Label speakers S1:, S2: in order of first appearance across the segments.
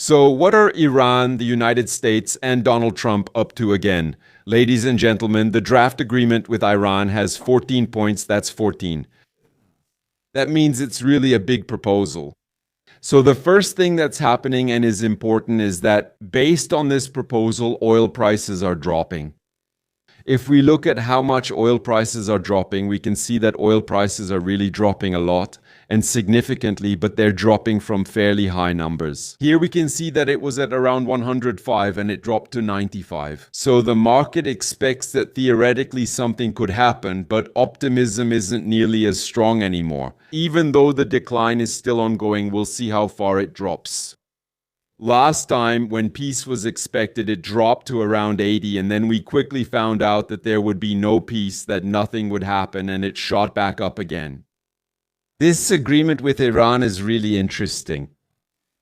S1: So what are Iran, the United States, and Donald Trump up to again? Ladies and gentlemen, the draft agreement with Iran has 14 points. That's 14. That means it's really a big proposal. So the first thing that's happening and is important is that based on this proposal, oil prices are dropping. If we look at how much oil prices are dropping, we can see that oil prices are really dropping a lot and significantly, but they're dropping from fairly high numbers. Here we can see that it was at around 105 and it dropped to 95. So the market expects that theoretically something could happen, but optimism isn't nearly as strong anymore. Even though the decline is still ongoing, we'll see how far it drops. Last time, when peace was expected, it dropped to around 80, and then we quickly found out that there would be no peace, that nothing would happen, and it shot back up again. This agreement with Iran is really interesting.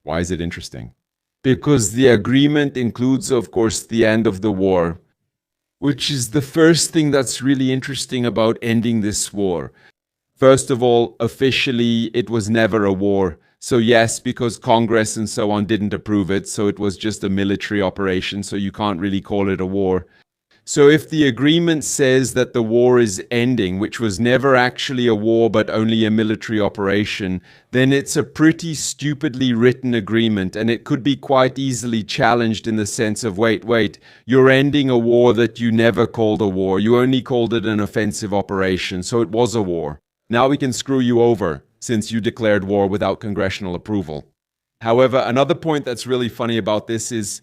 S1: Why is it interesting? Because the agreement includes, of course, the end of the war, which is the first thing that's really interesting about ending this war. First of all, officially, it was never a war. So yes, because Congress and so on didn't approve it, so it was just a military operation, so you can't really call it a war. So if the agreement says that the war is ending, which was never actually a war but only a military operation, then it's a pretty stupidly written agreement, and it could be quite easily challenged in the sense of, wait, you're ending a war that you never called a war. You only called it an offensive operation, so it was a war. Now we can screw you over, since you declared war without congressional approval. However, another point that's really funny about this is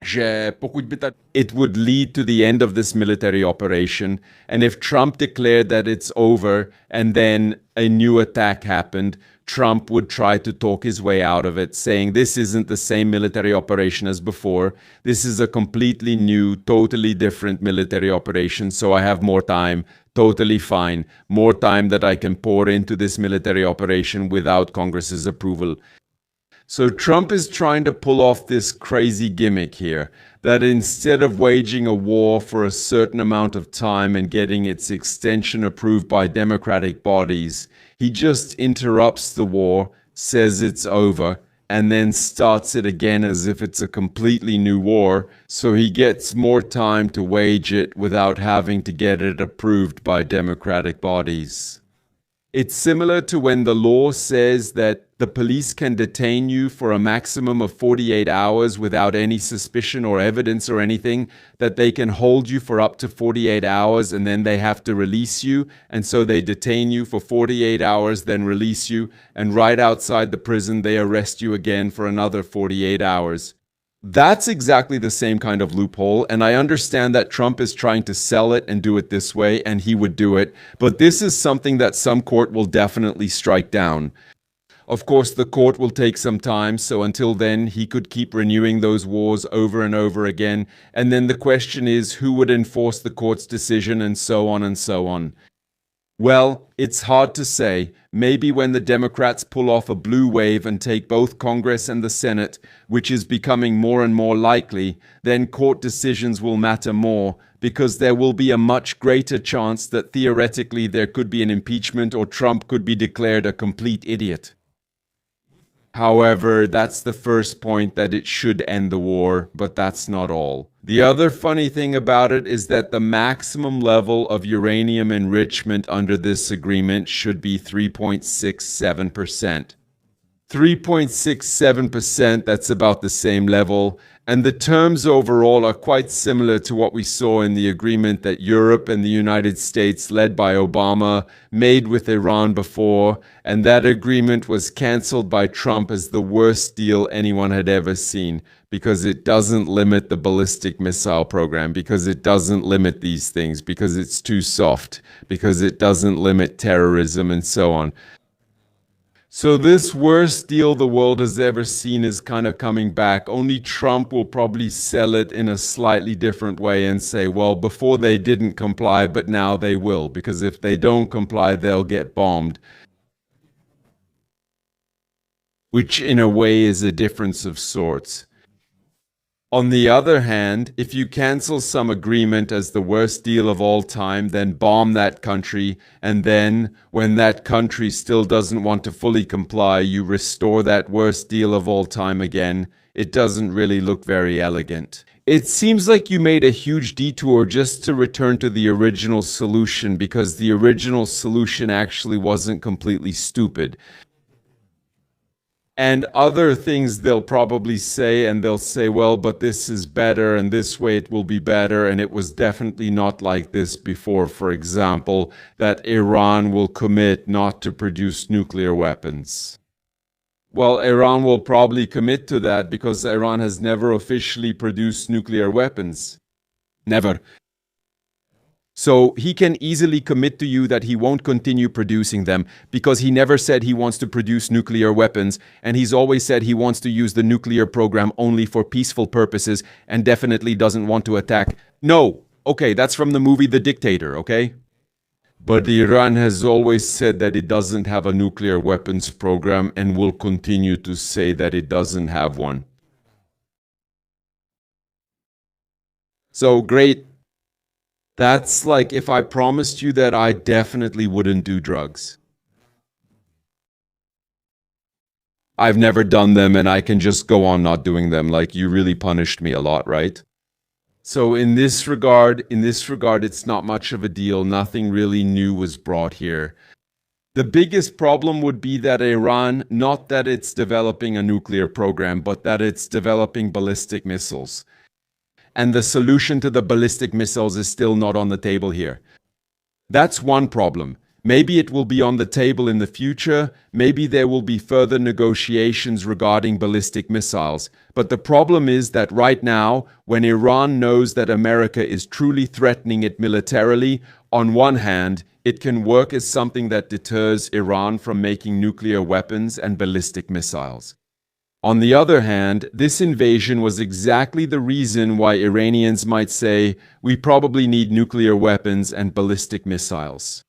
S1: it would lead to the end of this military operation, and if Trump declared that it's over and then a new attack happened, Trump would try to talk his way out of it, saying this isn't the same military operation as before. This is a completely new, totally different military operation, so I have more time. Totally fine. More time that I can pour into this military operation without Congress's approval. So Trump is trying to pull off this crazy gimmick here, that instead of waging a war for a certain amount of time and getting its extension approved by democratic bodies, he just interrupts the war, says it's over, and then starts it again as if it's a completely new war, so he gets more time to wage it without having to get it approved by democratic bodies. It's similar to when the law says that the police can detain you for a maximum of 48 hours without any suspicion or evidence or anything, that they can hold you for up to 48 hours and then they have to release you, and so they detain you for 48 hours, then release you, and right outside the prison they arrest you again for another 48 hours. That's exactly the same kind of loophole, and I understand that Trump is trying to sell it and do it this way, and he would do it, but this is something that some court will definitely strike down. Of course, the court will take some time, so until then, he could keep renewing those wars over and over again, and then the question is, who would enforce the court's decision, and so on and so on. Well, it's hard to say. Maybe when the Democrats pull off a blue wave and take both Congress and the Senate, which is becoming more and more likely, then court decisions will matter more, because there will be a much greater chance that theoretically there could be an impeachment or Trump could be declared a complete idiot. However, that's the first point, that it should end the war, but that's not all. The other funny thing about it is that the maximum level of uranium enrichment under this agreement should be 3.67%. 3.67%, that's about the same level, and the terms overall are quite similar to what we saw in the agreement that Europe and the United States, led by Obama, made with Iran before, and that agreement was cancelled by Trump as the worst deal anyone had ever seen, because it doesn't limit the ballistic missile program, because it doesn't limit these things, because it's too soft, because it doesn't limit terrorism and so on. So this worst deal the world has ever seen is kind of coming back. Only Trump will probably sell it in a slightly different way and say, well, before they didn't comply, but now they will, because if they don't comply, they'll get bombed. Which in a way is a difference of sorts. On the other hand, if you cancel some agreement as the worst deal of all time, then bomb that country, and then, when that country still doesn't want to fully comply, you restore that worst deal of all time again, it doesn't really look very elegant. It seems like you made a huge detour just to return to the original solution, because the original solution actually wasn't completely stupid. And other things they'll probably say, and they'll say, well, but this is better, and this way it will be better, and it was definitely not like this before. For example, that Iran will commit not to produce nuclear weapons. Well, Iran will probably commit to that because Iran has never officially produced nuclear weapons. Never. So he can easily commit to you that he won't continue producing them because he never said he wants to produce nuclear weapons, and he's always said he wants to use the nuclear program only for peaceful purposes and definitely doesn't want to attack. No, okay, that's from the movie The Dictator, okay? But Iran has always said that it doesn't have a nuclear weapons program and will continue to say that it doesn't have one. So great. That's like if I promised you that I definitely wouldn't do drugs. I've never done them and I can just go on not doing them. Like you really punished me a lot, right? So in this regard, it's not much of a deal. Nothing really new was brought here. The biggest problem would be that Iran, not that it's developing a nuclear program, but that it's developing ballistic missiles. And the solution to the ballistic missiles is still not on the table here. That's one problem. Maybe it will be on the table in the future. Maybe there will be further negotiations regarding ballistic missiles. But the problem is that right now, when Iran knows that America is truly threatening it militarily, on one hand, it can work as something that deters Iran from making nuclear weapons and ballistic missiles. On the other hand, this invasion was exactly the reason why Iranians might say, we probably need nuclear weapons and ballistic missiles.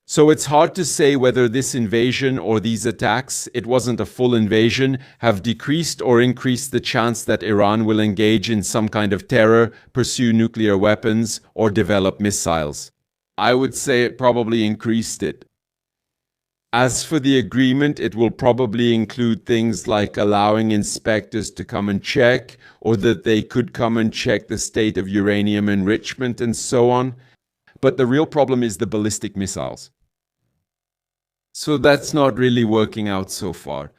S1: So it's hard to say whether this invasion or these attacks, it wasn't a full invasion, have decreased or increased the chance that Iran will engage in some kind of terror, pursue nuclear weapons, or develop missiles. I would say it probably increased it. As for the agreement, it will probably include things like allowing inspectors to come and check, or that they could come and check the state of uranium enrichment and so on. But the real problem is the ballistic missiles. So that's not really working out so far.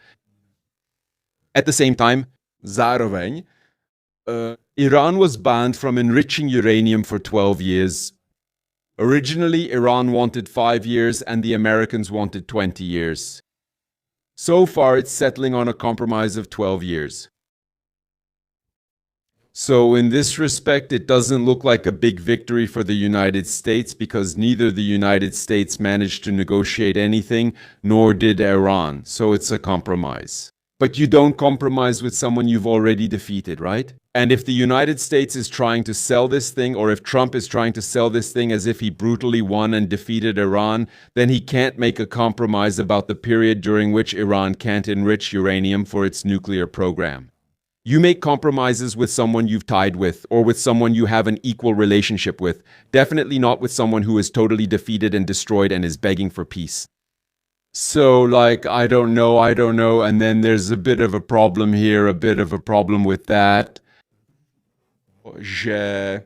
S1: At the same time, zároveň, Iran was banned from enriching uranium for 12 years. Originally, Iran wanted 5 years and the Americans wanted 20 years. So far, it's settling on a compromise of 12 years. So in this respect, it doesn't look like a big victory for the United States because neither the United States managed to negotiate anything, nor did Iran. So it's a compromise. But you don't compromise with someone you've already defeated, right? And if the United States is trying to sell this thing, or if Trump is trying to sell this thing as if he brutally won and defeated Iran, then he can't make a compromise about the period during which Iran can't enrich uranium for its nuclear program. You make compromises with someone you've tied with, or with someone you have an equal relationship with. Definitely not with someone who is totally defeated and destroyed and is begging for peace. So, like, I don't know, and then there's a bit of a problem here, a bit of a problem with that. The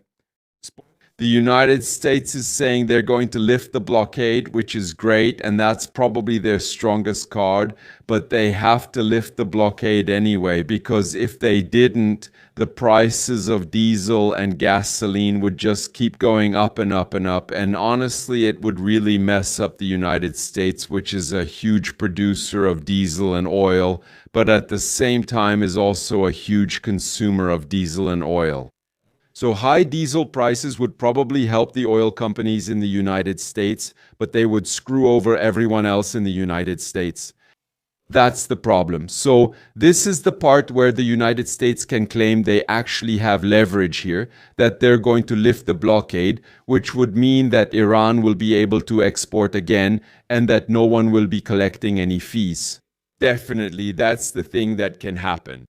S1: United States is saying they're going to lift the blockade, which is great, and that's probably their strongest card, but they have to lift the blockade anyway, because if they didn't, the prices of diesel and gasoline would just keep going up and up and up, and honestly, it would really mess up the United States, which is a huge producer of diesel and oil, but at the same time is also a huge consumer of diesel and oil. So high diesel prices would probably help the oil companies in the United States, but they would screw over everyone else in the United States. That's the problem. So this is the part where the United States can claim they actually have leverage here, that they're going to lift the blockade, which would mean that Iran will be able to export again and that no one will be collecting any fees. Definitely, that's the thing that can happen.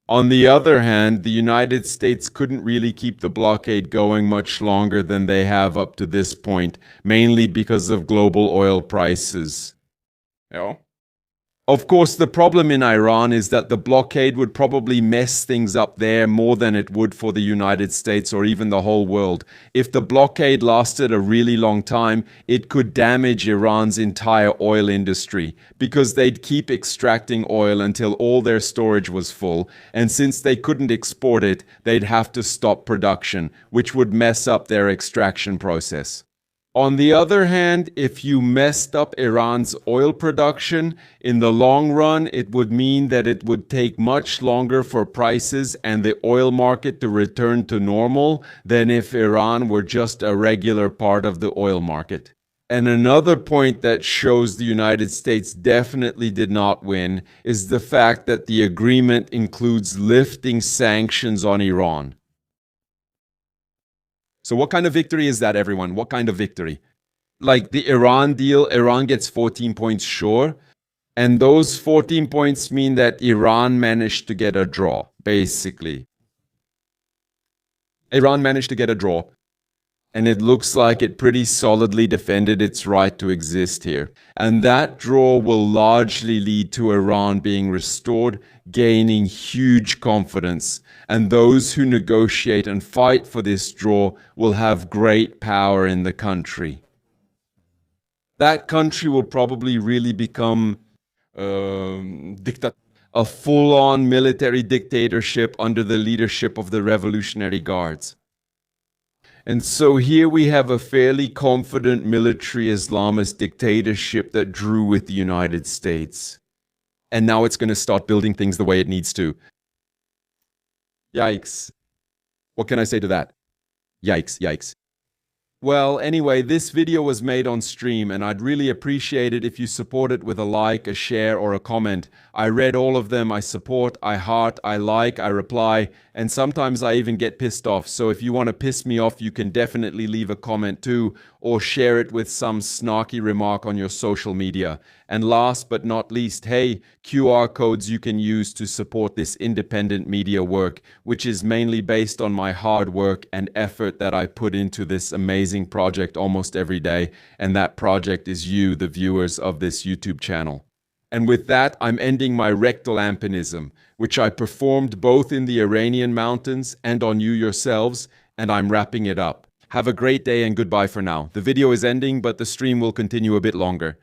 S1: On the other hand, the United States couldn't really keep the blockade going much longer than they have up to this point, mainly because of global oil prices. Yeah. Of course, the problem in Iran is that the blockade would probably mess things up there more than it would for the United States or even the whole world. If the blockade lasted a really long time, it could damage Iran's entire oil industry because they'd keep extracting oil until all their storage was full, and since they couldn't export it, they'd have to stop production, which would mess up their extraction process. On the other hand, if you messed up Iran's oil production, in the long run, it would mean that it would take much longer for prices and the oil market to return to normal than if Iran were just a regular part of the oil market. And another point that shows the United States definitely did not win is the fact that the agreement includes lifting sanctions on Iran. So what kind of victory is that, everyone? What kind of victory? Like the Iran deal, Iran gets 14 points, sure. And those 14 points mean that Iran managed to get a draw, basically. Iran managed to get a draw. And it looks like it pretty solidly defended its right to exist here. And that draw will largely lead to Iran being restored, gaining huge confidence. And those who negotiate and fight for this draw will have great power in the country. That country will probably really become a full-on military dictatorship under the leadership of the Revolutionary Guards. And so here we have a fairly confident military Islamist dictatorship that drew with the United States. And now it's going to start building things the way it needs to. Yikes. What can I say to that? Yikes, yikes. Well, anyway, this video was made on stream, and I'd really appreciate it if you support it with a like, a share, or a comment. I read all of them. I support, I heart, I like, I reply, and sometimes I even get pissed off. So if you want to piss me off, you can definitely leave a comment too, or share it with some snarky remark on your social media. And last but not least, hey, QR codes you can use to support this independent media work, which is mainly based on my hard work and effort that I put into this amazing project almost every day. And that project is you, the viewers of this YouTube channel. And with that, I'm ending my rectal ampinism, which I performed both in the Iranian mountains and on you yourselves, and I'm wrapping it up. Have a great day and goodbye for now. The video is ending, but the stream will continue a bit longer.